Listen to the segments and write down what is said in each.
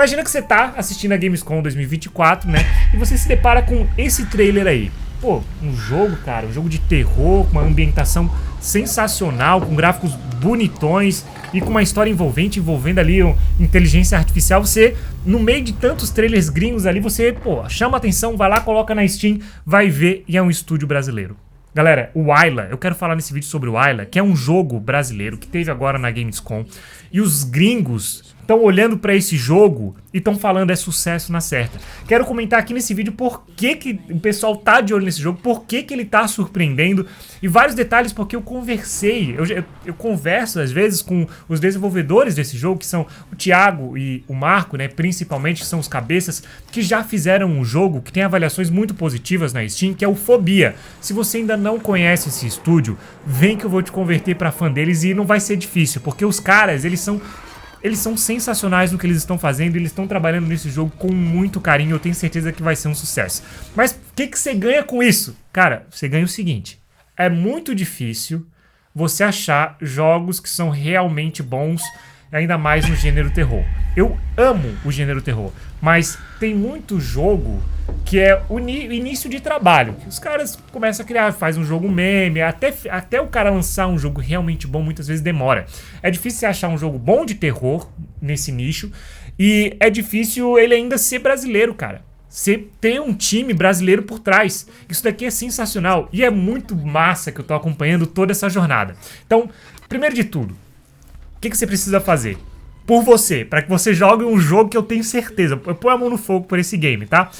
Imagina que você tá assistindo a Gamescom 2024, né? E você se depara com esse trailer aí. Pô, um jogo, cara, um jogo de terror, com uma ambientação sensacional, com gráficos bonitões e com uma história envolvente, envolvendo ali inteligência artificial. Você, no meio de tantos trailers gringos ali, você, pô, chama atenção, vai lá, coloca na Steam, vai ver, e é um estúdio brasileiro. Galera, o Ayla, eu quero falar nesse vídeo sobre o Ayla, que é um jogo brasileiro que teve agora na Gamescom, e os gringos estão olhando para esse jogo e estão falando é sucesso na certa. Quero comentar aqui nesse vídeo por que o pessoal tá de olho nesse jogo, por que ele tá surpreendendo e vários detalhes, porque eu conversei, eu converso às vezes com os desenvolvedores desse jogo, que são o Thiago e o Marco, né, principalmente, que são os cabeças, que já fizeram um jogo que tem avaliações muito positivas na Steam, que é o Fobia. Se você ainda não conhece esse estúdio, vem que eu vou te converter para fã deles e não vai ser difícil, porque os caras, eles são sensacionais no que eles estão fazendo, eles estão trabalhando nesse jogo com muito carinho, eu tenho certeza que vai ser um sucesso. Mas o que você ganha com isso? Cara, você ganha o seguinte, é muito difícil você achar jogos que são realmente bons, ainda mais no gênero terror. Eu amo o gênero terror, mas tem muito jogo que é o início de trabalho. Os caras começam a criar, faz um jogo meme, até o cara lançar um jogo realmente bom, muitas vezes demora. É difícil você achar um jogo bom de terror nesse nicho, e é difícil ele ainda ser brasileiro, cara. Você tem um time brasileiro por trás. Isso daqui é sensacional, e é muito massa que eu tô acompanhando toda essa jornada. Então, primeiro de tudo, o que você precisa fazer? Por você, para que você jogue um jogo que eu tenho certeza, eu ponho a mão no fogo por esse game, tá?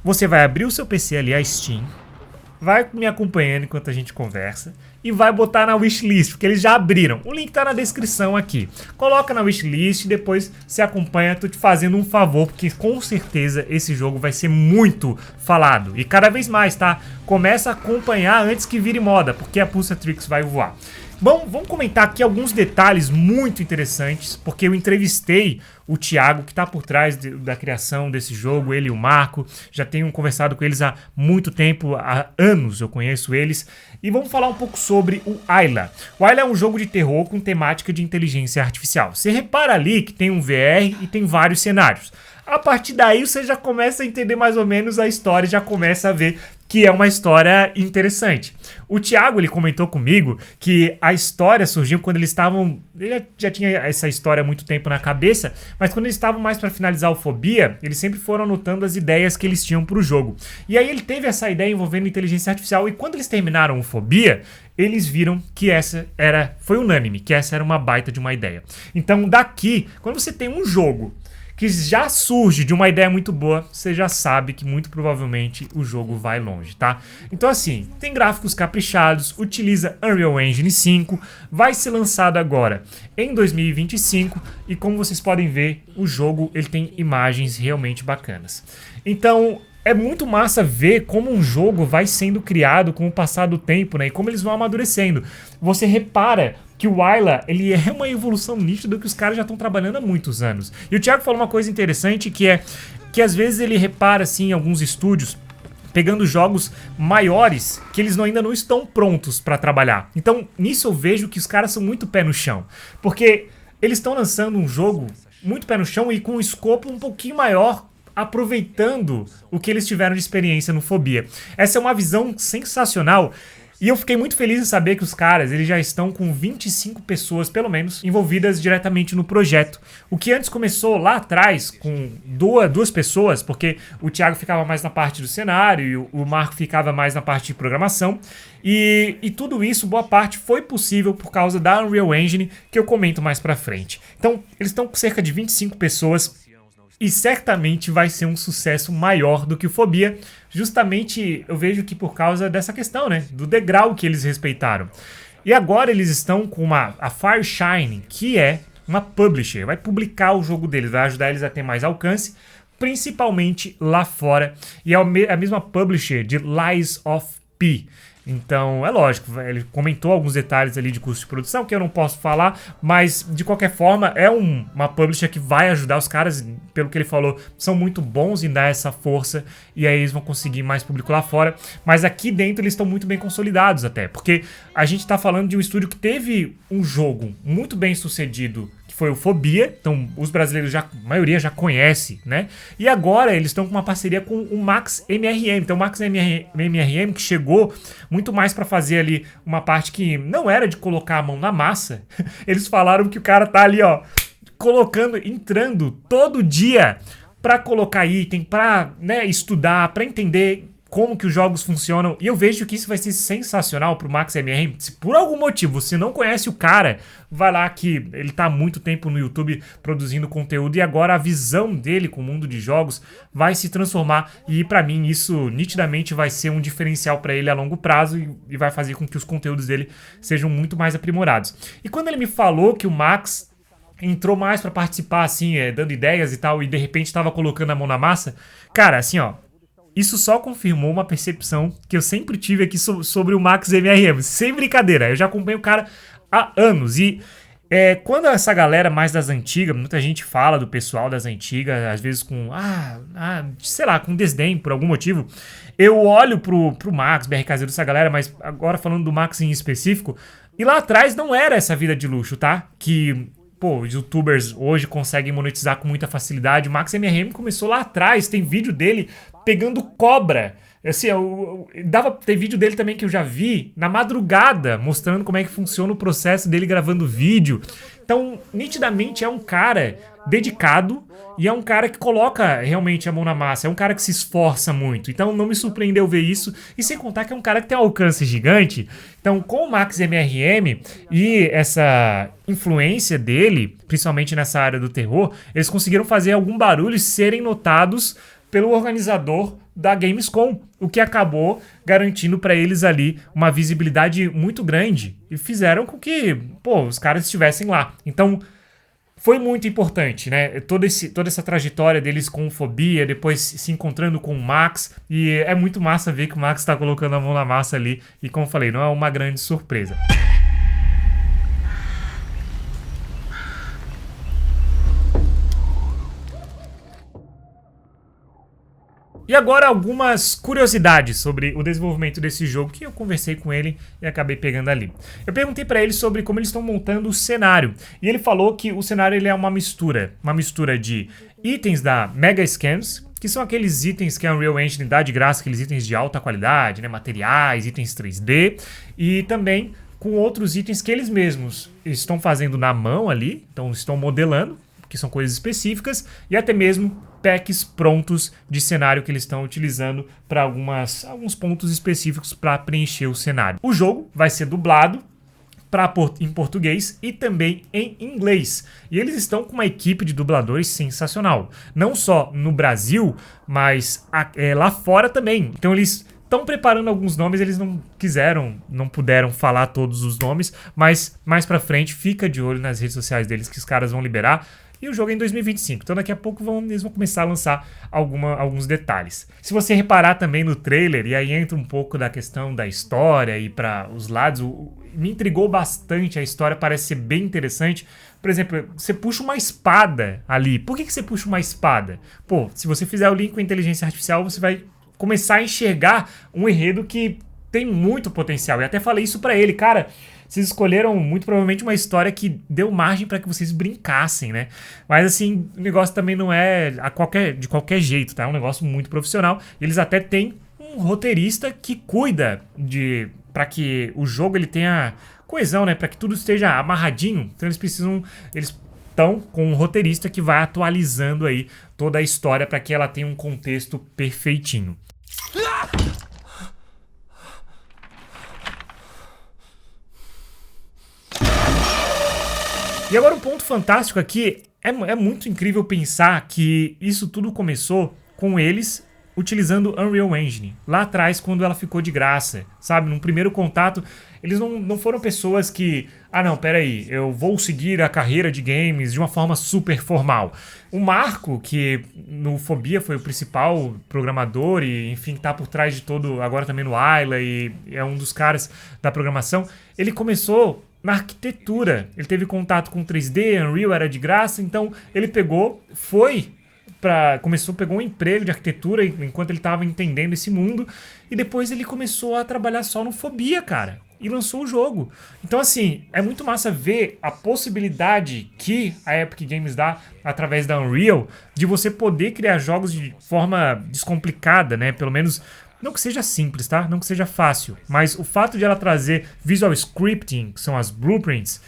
Você vai abrir o seu PC ali, a Steam, vai me acompanhando enquanto a gente conversa e vai botar na wishlist, porque eles já abriram. O link tá na descrição aqui. Coloca na wishlist e depois se acompanha. Tô te fazendo um favor, porque com certeza esse jogo vai ser muito falado. E cada vez mais, tá? Começa a acompanhar antes que vire moda, porque a Pulsatrix vai voar. Bom, vamos comentar aqui alguns detalhes muito interessantes, porque eu entrevistei o Thiago, que está por trás da criação desse jogo, ele e o Marco, já tenho conversado com eles há muito tempo, há anos eu conheço eles, e vamos falar um pouco sobre o Ayla. O Ayla é um jogo de terror com temática de inteligência artificial. Você repara ali que tem um VR e tem vários cenários. A partir daí você já começa a entender mais ou menos a história, já começa a ver que é uma história interessante. O Thiago, ele comentou comigo que a história surgiu quando eles estavam... Ele já tinha essa história há muito tempo na cabeça, mas quando eles estavam mais para finalizar o Fobia, eles sempre foram anotando as ideias que eles tinham para o jogo. E aí ele teve essa ideia envolvendo inteligência artificial, e quando eles terminaram o Fobia, eles viram que foi unânime, que essa era uma baita de uma ideia. Então daqui, quando você tem um jogo que já surge de uma ideia muito boa, você já sabe que muito provavelmente o jogo vai longe, tá? Então assim, tem gráficos caprichados, utiliza Unreal Engine 5, vai ser lançado agora em 2025 e como vocês podem ver, o jogo ele tem imagens realmente bacanas. Então é muito massa ver como um jogo vai sendo criado com o passar do tempo, né? E como eles vão amadurecendo. Você repara que o Ayla, ele é uma evolução nítida que os caras já estão trabalhando há muitos anos. E o Thiago falou uma coisa interessante, que é que às vezes ele repara, assim, em alguns estúdios, pegando jogos maiores que eles ainda não estão prontos para trabalhar. Então, nisso eu vejo que os caras são muito pé no chão. Porque eles estão lançando um jogo muito pé no chão e com um escopo um pouquinho maior, aproveitando o que eles tiveram de experiência no Fobia. Essa é uma visão sensacional. E eu fiquei muito feliz em saber que os caras eles já estão com 25 pessoas, pelo menos, envolvidas diretamente no projeto. O que antes começou lá atrás com duas pessoas, porque o Thiago ficava mais na parte do cenário e o Marco ficava mais na parte de programação. E tudo isso, boa parte, foi possível por causa da Unreal Engine, que eu comento mais pra frente. Então, eles estão com cerca de 25 pessoas. E certamente vai ser um sucesso maior do que o Fobia. Justamente eu vejo que por causa dessa questão, né? Do degrau que eles respeitaram. E agora eles estão com a Fireshine, que é uma publisher. Vai publicar o jogo deles, vai ajudar eles a ter mais alcance, principalmente lá fora. E é a mesma publisher de Lies of P. Então, é lógico, ele comentou alguns detalhes ali de custo de produção que eu não posso falar, mas de qualquer forma é uma publisher que vai ajudar os caras, pelo que ele falou, são muito bons em dar essa força e aí eles vão conseguir mais público lá fora, mas aqui dentro eles estão muito bem consolidados até, porque a gente tá falando de um estúdio que teve um jogo muito bem sucedido, que que foi o Fobia. Então, os brasileiros, a maioria já conhece, né? E agora eles estão com uma parceria com o Max MRM. Então, o Max MRM que chegou muito mais pra fazer ali uma parte que não era de colocar a mão na massa. Eles falaram que o cara tá ali, ó, colocando, entrando todo dia pra colocar item, pra, né, estudar, pra entender como que os jogos funcionam. E eu vejo que isso vai ser sensacional pro Max MRM. Se por algum motivo você não conhece o cara, vai lá que ele tá há muito tempo no YouTube produzindo conteúdo e agora a visão dele com o mundo de jogos vai se transformar. E pra mim isso nitidamente vai ser um diferencial pra ele a longo prazo e vai fazer com que os conteúdos dele sejam muito mais aprimorados. E quando ele me falou que o Max entrou mais pra participar, assim, dando ideias e tal, e de repente tava colocando a mão na massa, cara, assim, ó, isso só confirmou uma percepção que eu sempre tive aqui sobre o Max MRM. Sem brincadeira, eu já acompanho o cara há anos. E quando essa galera mais das antigas, muita gente fala do pessoal das antigas, às vezes com, sei lá, com desdém por algum motivo, eu olho pro Max, BRKZ, dessa galera, mas agora falando do Max em específico, e lá atrás não era essa vida de luxo, tá? Que... Pô, os youtubers hoje conseguem monetizar com muita facilidade. O Max MRM começou lá atrás, tem vídeo dele pegando cobra. Assim, tem vídeo dele também que eu já vi na madrugada, mostrando como é que funciona o processo dele gravando vídeo. Então, nitidamente é um cara dedicado e é um cara que coloca realmente a mão na massa, é um cara que se esforça muito. Então não me surpreendeu ver isso, e sem contar que é um cara que tem um alcance gigante. Então com o Max MRM e essa influência dele, principalmente nessa área do terror, eles conseguiram fazer algum barulho e serem notados pelo organizador da Gamescom, o que acabou garantindo para eles ali uma visibilidade muito grande e fizeram com que, pô, os caras estivessem lá. Então foi muito importante, né? Toda essa trajetória deles com Fobia, depois se encontrando com o Max. E é muito massa ver que o Max tá colocando a mão na massa ali. E como eu falei, não é uma grande surpresa. E agora algumas curiosidades sobre o desenvolvimento desse jogo que eu conversei com ele e acabei pegando ali. Eu perguntei pra ele sobre como eles estão montando o cenário e ele falou que o cenário ele é uma mistura de itens da Mega Scans, que são aqueles itens que a Unreal Engine dá de graça, aqueles itens de alta qualidade, né, materiais, itens 3D, e também com outros itens que eles mesmos estão fazendo na mão ali, então estão modelando, que são coisas específicas, e até mesmo packs prontos de cenário que eles estão utilizando para alguns pontos específicos para preencher o cenário. O jogo vai ser dublado em português e também em inglês. E eles estão com uma equipe de dubladores sensacional. Não só no Brasil, mas lá fora também. Então eles estão preparando alguns nomes, eles não puderam falar todos os nomes, mas mais pra frente fica de olho nas redes sociais deles que os caras vão liberar. E o jogo é em 2025, então daqui a pouco eles vão começar a lançar alguns detalhes. Se você reparar também no trailer, e aí entra um pouco da questão da história e para os lados, me intrigou bastante, a história parece ser bem interessante. Por exemplo, você puxa uma espada ali. Por que você puxa uma espada? Pô, se você fizer o link com a inteligência artificial, você vai começar a enxergar um enredo que tem muito potencial. E até falei isso pra ele, cara... Vocês escolheram muito provavelmente uma história que deu margem para que vocês brincassem, né? Mas assim, o negócio também não é de qualquer jeito, tá? É um negócio muito profissional. Eles até têm um roteirista que cuida para que o jogo ele tenha coesão, né? Para que tudo esteja amarradinho. Então eles estão com um roteirista que vai atualizando aí toda a história para que ela tenha um contexto perfeitinho. E agora um ponto fantástico aqui, é muito incrível pensar que isso tudo começou com eles utilizando Unreal Engine, lá atrás quando ela ficou de graça, sabe? Num primeiro contato, eles não foram pessoas que, não, peraí, eu vou seguir a carreira de games de uma forma super formal. O Marco, que no Fobia foi o principal programador e, enfim, tá por trás de todo, agora também no Ayla e é um dos caras da programação, ele começou na arquitetura. Ele teve contato com 3D, Unreal era de graça, então ele pegou um emprego de arquitetura enquanto ele estava entendendo esse mundo e depois ele começou a trabalhar só no Fobia, cara. e lançou o jogo. Então, assim, é muito massa ver a possibilidade que a Epic Games dá através da Unreal de você poder criar jogos de forma descomplicada, né? Pelo menos, não que seja simples, tá? Não que seja fácil, mas o fato de ela trazer visual scripting, que são as blueprints,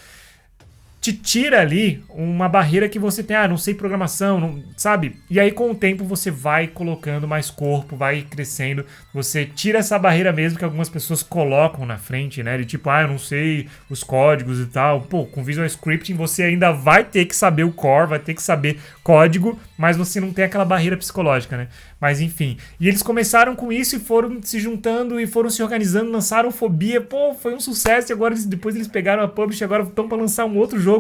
te tira ali uma barreira que você tem, não sei programação, não, sabe? E aí com o tempo você vai colocando mais corpo, vai crescendo, você tira essa barreira mesmo que algumas pessoas colocam na frente, né? De tipo, eu não sei os códigos e tal. Pô, com Visual Scripting você ainda vai ter que saber o core, vai ter que saber código, mas você não tem aquela barreira psicológica, né? Mas enfim, e eles começaram com isso e foram se juntando e foram se organizando, lançaram Fobia, pô, foi um sucesso e agora depois eles pegaram a publish, agora estão para lançar um outro jogo.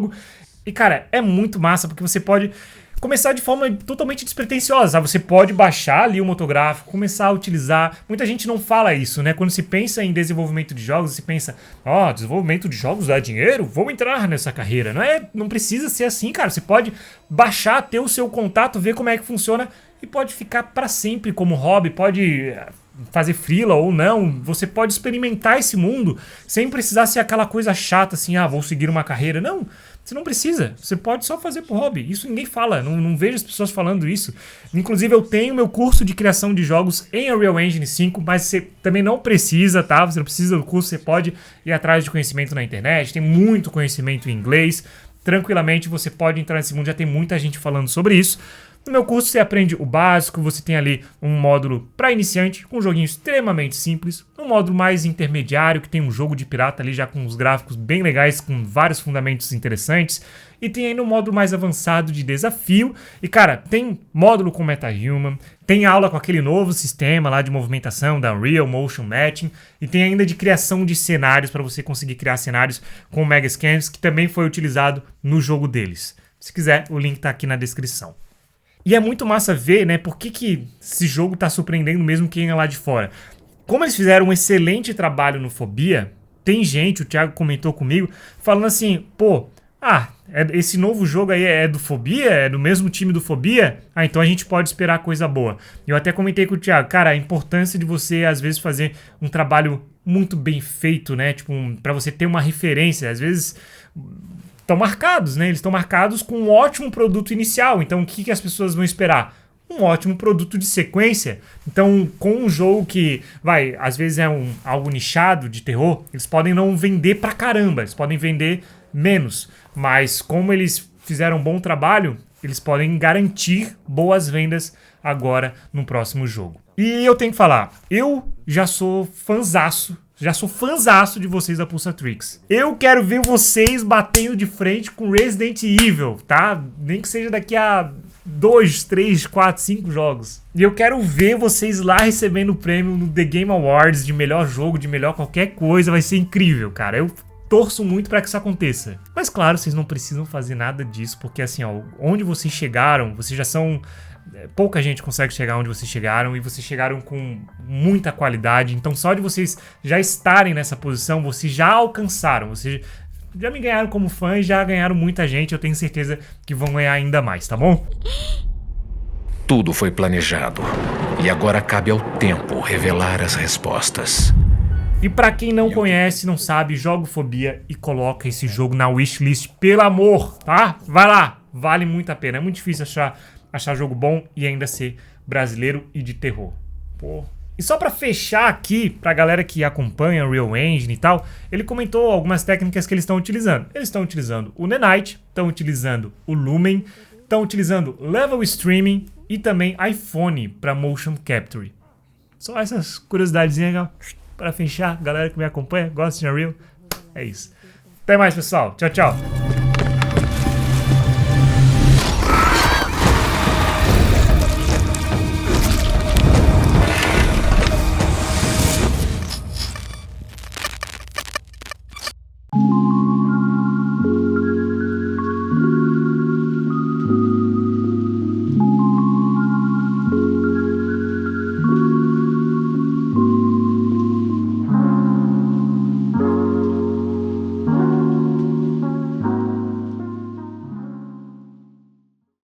E cara, é muito massa porque você pode começar de forma totalmente despretensiosa, sabe? Você pode baixar ali o motográfico, começar a utilizar. Muita gente não fala isso, né? Quando se pensa em desenvolvimento de jogos, se pensa, desenvolvimento de jogos dá dinheiro? Vou entrar nessa carreira. Não precisa ser assim, cara. Você pode baixar, ter o seu contato, ver como é que funciona e pode ficar para sempre como hobby, pode fazer freela ou não, você pode experimentar esse mundo sem precisar ser aquela coisa chata assim, vou seguir uma carreira. Não, você não precisa, você pode só fazer por hobby. Isso ninguém fala, não vejo as pessoas falando isso. Inclusive eu tenho meu curso de criação de jogos em Unreal Engine 5, mas você também não precisa, tá? Você não precisa do curso, você pode ir atrás de conhecimento na internet, tem muito conhecimento em inglês, tranquilamente você pode entrar nesse mundo, já tem muita gente falando sobre isso. No meu curso você aprende o básico, você tem ali um módulo para iniciante, com um joguinho extremamente simples, um módulo mais intermediário, que tem um jogo de pirata ali já com os gráficos bem legais, com vários fundamentos interessantes, e tem ainda um módulo mais avançado de desafio, e cara, tem módulo com MetaHuman, tem aula com aquele novo sistema lá de movimentação da Unreal Motion Matching, e tem ainda de criação de cenários para você conseguir criar cenários com o Megascans, que também foi utilizado no jogo deles. Se quiser, o link tá aqui na descrição. E é muito massa ver, né, por que esse jogo tá surpreendendo mesmo quem é lá de fora. Como eles fizeram um excelente trabalho no Fobia, tem gente, o Thiago comentou comigo, falando assim, esse novo jogo aí é do Fobia? É do mesmo time do Fobia? Então a gente pode esperar coisa boa. Eu até comentei com o Thiago, cara, a importância de você, às vezes, fazer um trabalho muito bem feito, né, tipo, pra você ter uma referência, às vezes estão marcados, né? Eles estão marcados com um ótimo produto inicial. Então, o que as pessoas vão esperar? Um ótimo produto de sequência. Então, com um jogo que, às vezes é algo nichado de terror, eles podem não vender pra caramba, eles podem vender menos. Mas, como eles fizeram um bom trabalho, eles podem garantir boas vendas agora no próximo jogo. E eu tenho que falar, eu já sou fãzaço de vocês da Pulsatrix. Eu quero ver vocês batendo de frente com Resident Evil, tá? Nem que seja daqui a 2, 3, 4, 5 jogos. E eu quero ver vocês lá recebendo o prêmio no The Game Awards de melhor jogo, de melhor qualquer coisa. Vai ser incrível, cara. Eu torço muito para que isso aconteça. Mas claro, vocês não precisam fazer nada disso, porque assim, onde vocês chegaram, vocês já são... Pouca gente consegue chegar onde vocês chegaram e vocês chegaram com muita qualidade. Então só de vocês já estarem nessa posição, vocês já alcançaram. Vocês já me ganharam como fã e já ganharam muita gente. Eu tenho certeza que vão ganhar ainda mais, tá bom? Tudo foi planejado e agora cabe ao tempo revelar as respostas. E pra quem não conhece, não sabe, joga o Fobia e coloca esse jogo na wishlist, pelo amor, tá? Vai lá, vale muito a pena. É muito difícil achar jogo bom e ainda ser brasileiro e de terror. Pô. E só pra fechar aqui, pra galera que acompanha o Unreal Engine e tal, ele comentou algumas técnicas que eles estão utilizando. Eles estão utilizando o Nanite, estão utilizando o Lumen, estão utilizando Level Streaming e também iPhone para Motion Capture. Só essas curiosidadezinhas pra fechar, galera que me acompanha, gosta de Unreal. É isso. Até mais, pessoal. Tchau, tchau.